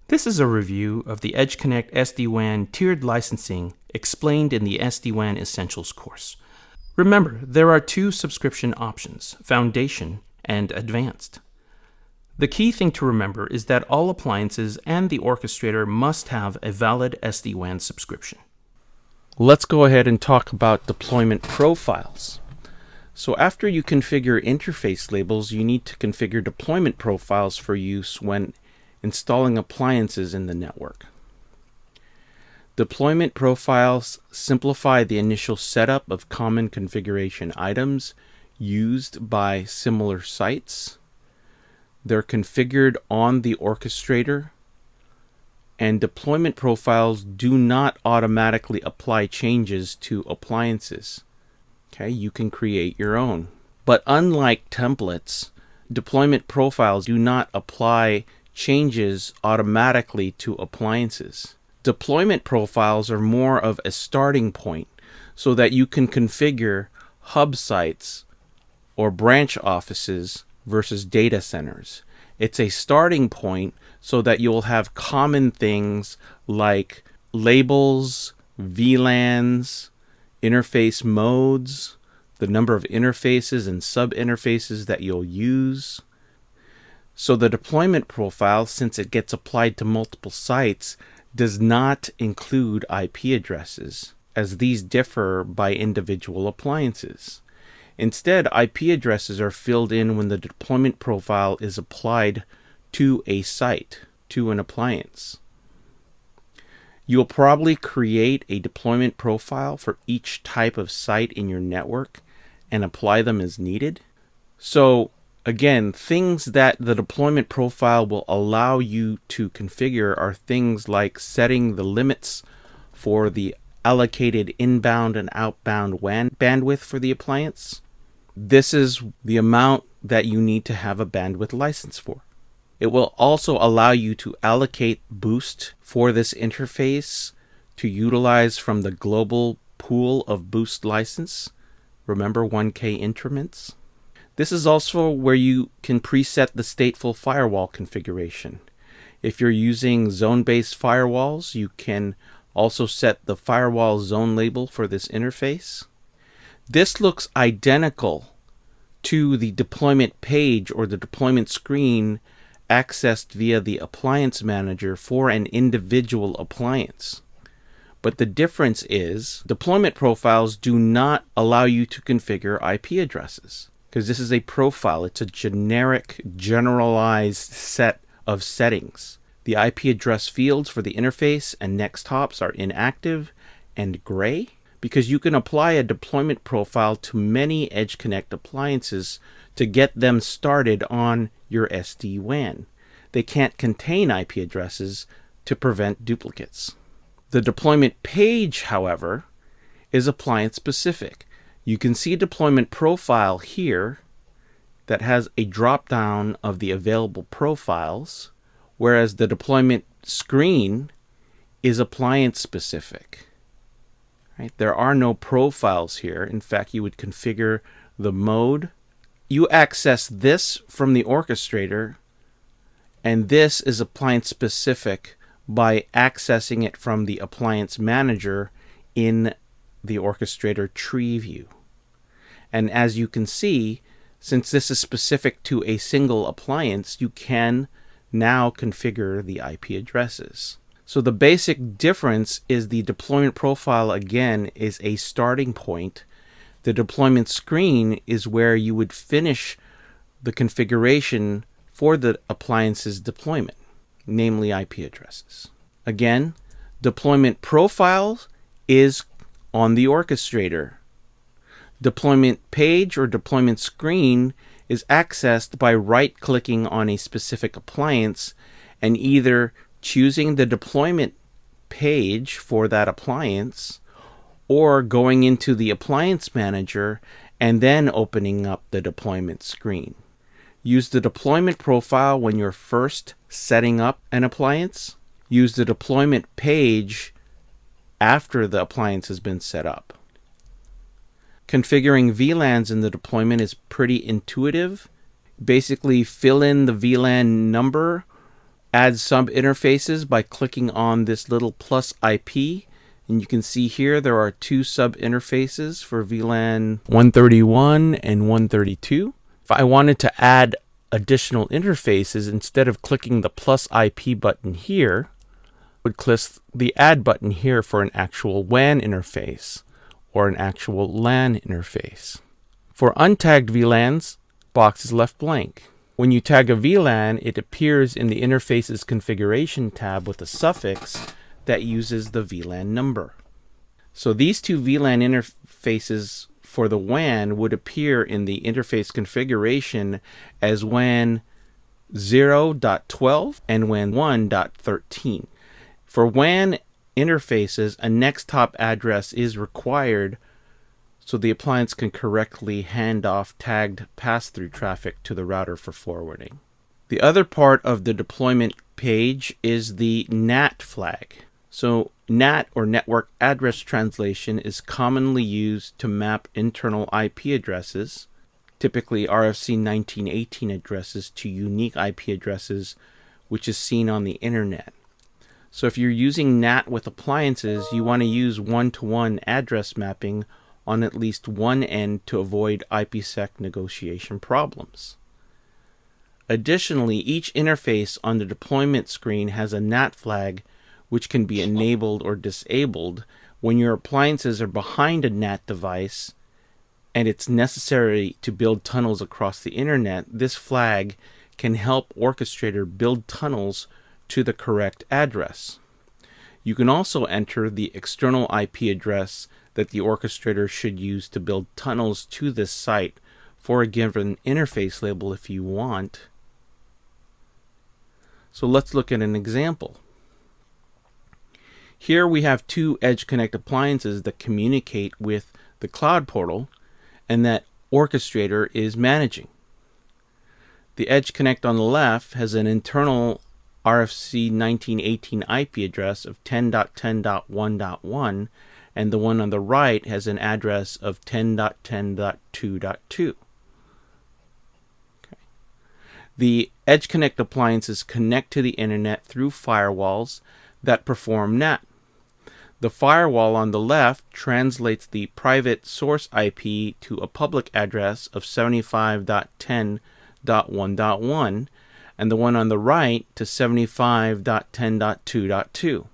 This is a review of the EdgeConnect SD-WAN tiered licensing explained in the SD-WAN Essentials course. Remember, there are two subscription options, Foundation and Advanced. The key thing to remember is that all appliances and the orchestrator must have a valid SD-WAN subscription. Let's go ahead and talk about deployment profiles. So after you configure interface labels, you need to configure deployment profiles for use when installing appliances in the network. Deployment profiles simplify the initial setup of common configuration items used by similar sites. They're configured on the orchestrator, and deployment profiles do not automatically apply changes to appliances. Okay, you can create your own. But unlike templates, deployment profiles do not apply changes automatically to appliances. Deployment profiles are more of a starting point so that you can configure hub sites or branch offices versus data centers. It's a starting point so that you'll have common things like labels, VLANs, interface modes, the number of interfaces and sub-interfaces that you'll use. So the deployment profile, since it gets applied to multiple sites, does not include IP addresses, as these differ by individual appliances. Instead, IP addresses are filled in when the deployment profile is applied to a site, to an appliance. You'll probably create a deployment profile for each type of site in your network and apply them as needed. So again, things that the deployment profile will allow you to configure are things like setting the limits for the allocated inbound and outbound WAN bandwidth for the appliance. This is the amount that you need to have a bandwidth license for. It will also allow you to allocate boost for this interface to utilize from the global pool of boost license. Remember 1K increments? This is also where you can preset the stateful firewall configuration. If you're using zone-based firewalls, you can also set the firewall zone label for this interface. This looks identical to the deployment page or the deployment screen accessed via the appliance manager for an individual appliance. But the difference is deployment profiles do not allow you to configure IP addresses, because this is a profile. It's a generic, generalized set of settings. The IP address fields for the interface and next hops are inactive and gray, because you can apply a deployment profile to many EdgeConnect appliances to get them started on your SD-WAN. They can't contain IP addresses to prevent duplicates. The deployment page, however, is appliance specific. You can see a deployment profile here that has a drop-down of the available profiles, whereas the deployment screen is appliance specific. Right? There are no profiles here. In fact, you would configure the mode. You access this from the orchestrator, and this is appliance specific by accessing it from the appliance manager in the orchestrator tree view. And as you can see, since this is specific to a single appliance, you can now configure the IP addresses. So the basic difference is the deployment profile, again, is a starting point. The deployment screen is where you would finish the configuration for the appliance's deployment, namely IP addresses. Again, deployment profile is on the orchestrator. Deployment page or deployment screen is accessed by right-clicking on a specific appliance and either choosing the deployment page for that appliance or going into the appliance manager and then opening up the deployment screen. Use the deployment profile when you're first setting up an appliance. Use the deployment page after the appliance has been set up. Configuring VLANs in the deployment is pretty intuitive. Basically, fill in the VLAN number add sub interfaces by clicking on this little plus IP. And you can see here there are two sub interfaces for VLAN 131 and 132. If I wanted to add additional interfaces, instead of clicking the plus IP button here, I would click the add button here for an actual WAN interface or an actual LAN interface. For untagged VLANs, box is left blank. When you tag a VLAN, it appears in the Interfaces Configuration tab with a suffix that uses the VLAN number. So these two VLAN interfaces for the WAN would appear in the interface configuration as WAN 0.12 and WAN 1.13. For WAN interfaces, a next hop address is required so the appliance can correctly hand off tagged pass-through traffic to the router for forwarding. The other part of the deployment page is the NAT flag. So NAT, or Network Address Translation, is commonly used to map internal IP addresses, typically RFC 1918 addresses, to unique IP addresses, which is seen on the internet. So if you're using NAT with appliances, you want to use one-to-one address mapping on at least one end to avoid IPsec negotiation problems. Additionally, each interface on the deployment screen has a NAT flag which can be enabled or disabled when your appliances are behind a NAT device and it's necessary to build tunnels across the internet. This flag can help Orchestrator build tunnels to the correct address. You can also enter the external IP address that the Orchestrator should use to build tunnels to this site for a given interface label if you want. So let's look at an example. Here we have two EdgeConnect appliances that communicate with the Cloud Portal and that Orchestrator is managing. The EdgeConnect on the left has an internal RFC 1918 IP address of 10.10.1.1, and the one on the right has an address of 10.10.2.2. The EdgeConnect appliances connect to the internet through firewalls that perform NAT. The firewall on the left translates the private source IP to a public address of 75.10.1.1, and the one on the right to 75.10.2.2.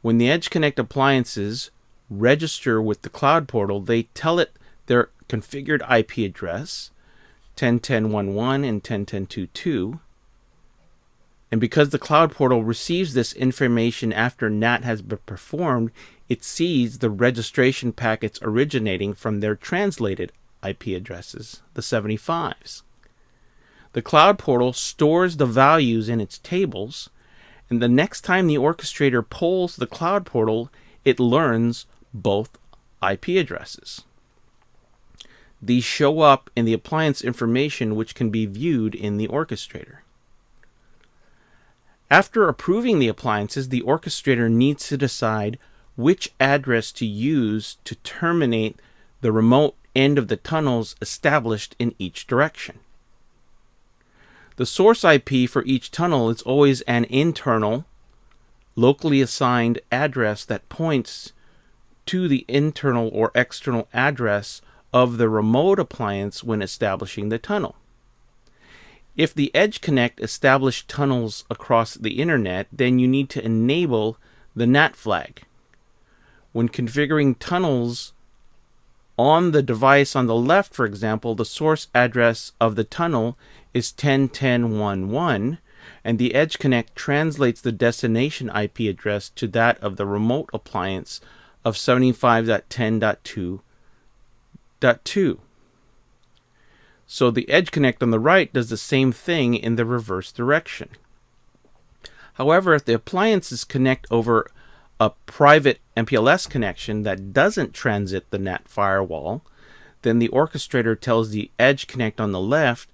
When the EdgeConnect appliances register with the Cloud Portal, they tell it their configured IP address, 10.10.1.1 and 10.10.2.2. And because the Cloud Portal receives this information after NAT has been performed, it sees the registration packets originating from their translated IP addresses, the 75s. The Cloud Portal stores the values in its tables, and the next time the Orchestrator polls the Cloud Portal, it learns both IP addresses. These show up in the appliance information, which can be viewed in the Orchestrator. After approving the appliances, the Orchestrator needs to decide which address to use to terminate the remote end of the tunnels established in each direction. The source IP for each tunnel is always an internal, locally assigned address that points to the internal or external address of the remote appliance when establishing the tunnel. If the EdgeConnect established tunnels across the internet, then you need to enable the NAT flag. When configuring tunnels on the device on the left, for example, the source address of the tunnel is 10.10.1.1, and the EdgeConnect translates the destination IP address to that of the remote appliance of 75.10.2.2. So the EdgeConnect on the right does the same thing in the reverse direction. However, if the appliances connect over a private MPLS connection that doesn't transit the NAT firewall, then the Orchestrator tells the EdgeConnect on the left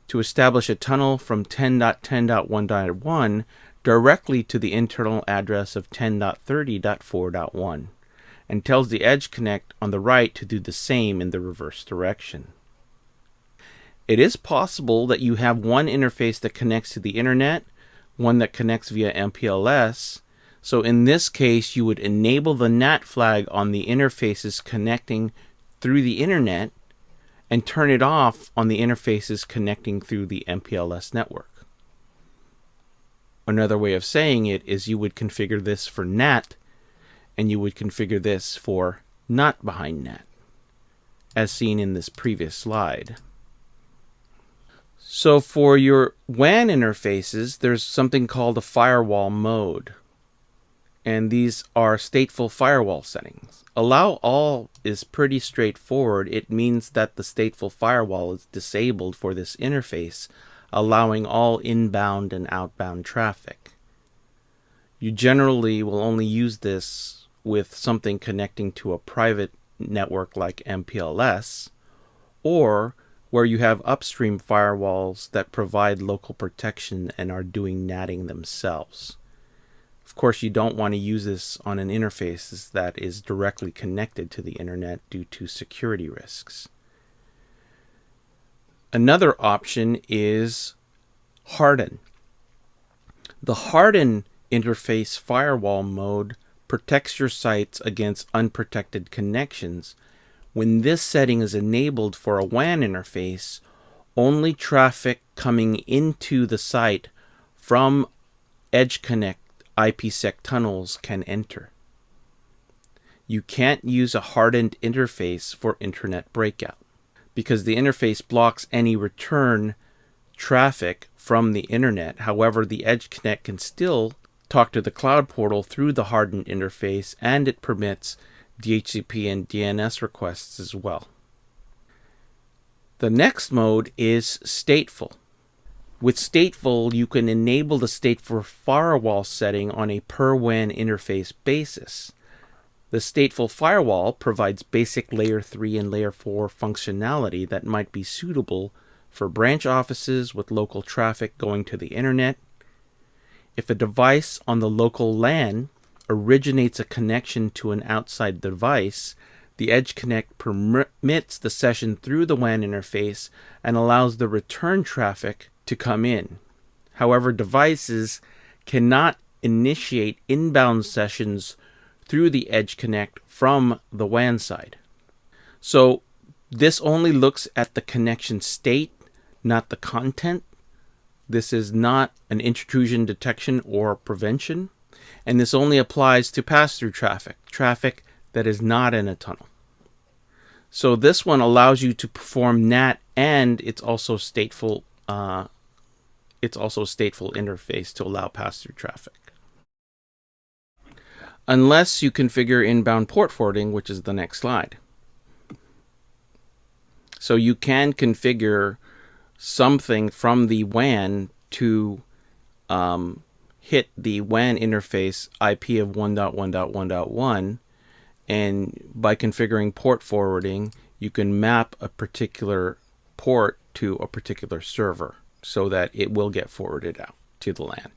to establish a tunnel from 10.10.1.1 directly to the internal address of 10.30.4.1, and tells the EdgeConnect on the right to do the same in the reverse direction. It is possible that you have one interface that connects to the internet, one that connects via MPLS. So in this case, you would enable the NAT flag on the interfaces connecting through the internet and turn it off on the interfaces connecting through the MPLS network. Another way of saying it is you would configure this for NAT and you would configure this for not behind NAT, as seen in this previous slide. So for your WAN interfaces, there's something called a firewall mode. And these are stateful firewall settings. Allow all is pretty straightforward. It means that the stateful firewall is disabled for this interface, allowing all inbound and outbound traffic. You generally will only use this with something connecting to a private network like MPLS, or where you have upstream firewalls that provide local protection and are doing NATing themselves. Of course, you don't want to use this on an interface that is directly connected to the internet due to security risks. Another option is harden. The harden interface firewall mode protects your sites against unprotected connections. When this setting is enabled for a WAN interface, only traffic coming into the site from EdgeConnect IPsec tunnels can enter. You can't use a hardened interface for internet breakout because the interface blocks any return traffic from the internet. However, the EdgeConnect can still talk to the cloud portal through the hardened interface, and it permits DHCP and DNS requests as well. The next mode is stateful. With stateful, you can enable the stateful firewall setting on a per WAN interface basis. The stateful firewall provides basic layer 3 and layer 4 functionality that might be suitable for branch offices with local traffic going to the internet. If a device on the local LAN originates a connection to an outside device, the EdgeConnect permits the session through the WAN interface and allows the return traffic to come in. However, devices cannot initiate inbound sessions through the EdgeConnect from the WAN side. So this only looks at the connection state, not the content. This is not an intrusion detection or prevention. And this only applies to pass-through traffic that is not in a tunnel. So this one allows you to perform NAT, and it's also stateful interface to allow pass-through traffic. Unless you configure inbound port forwarding, which is the next slide. So you can configure something from the WAN to hit the WAN interface IP of 1.1.1.1, and by configuring port forwarding, you can map a particular port to a particular server so that it will get forwarded out to the LAN.